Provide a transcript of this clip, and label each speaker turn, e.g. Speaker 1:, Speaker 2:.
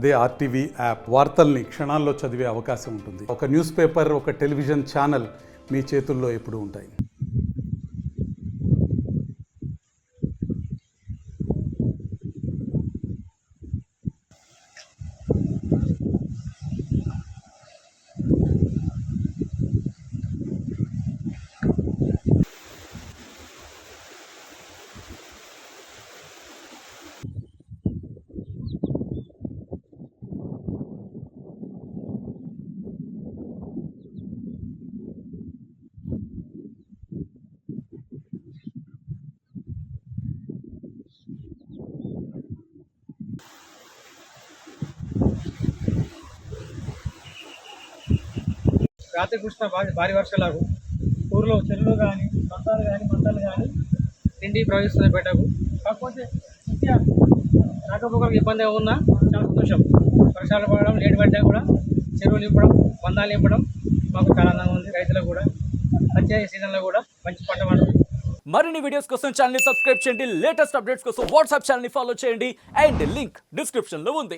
Speaker 1: అదే RTV app వార్తల్ని క్షణాల్లో చదివే అవకాశం ఉంటుంది. ఒక న్యూస్ పేపర్, ఒక టెలివిజన్ ఛానల్ మీ చేతుల్లో ఎప్పుడూ ఉంటాయి.
Speaker 2: రాత్రి కురిసిన భారీ వర్షాలకు ఊరిలో చెరువులు కానీ మంటలు కానీ నిండి ప్రవహిస్తున్నాయి బయటకు. కాకపోతే నిత్య రాకపోకలకు ఇబ్బంది ఉన్నా చాలా సంతోషం. వర్షాలు పడడం, లేట్ పడ్డా కూడా చెరువులు నింపడం, మందాలు నింపడం మాకు చాలా ఆనందంగా ఉంది. రైతులకు కూడా వచ్చే సీజన్లో కూడా మంచి పంట పండుతుంది.
Speaker 3: మరిన్ని వీడియోస్ కోసం ఛానల్ ని సబ్స్క్రైబ్ చేయండి. లేటెస్ట్ అప్డేట్స్ కోసం వాట్సాప్ ఛానల్ ని ఫాలో చేయండి. అండ్ లింక్ డిస్క్రిప్షన్ లో ఉంది.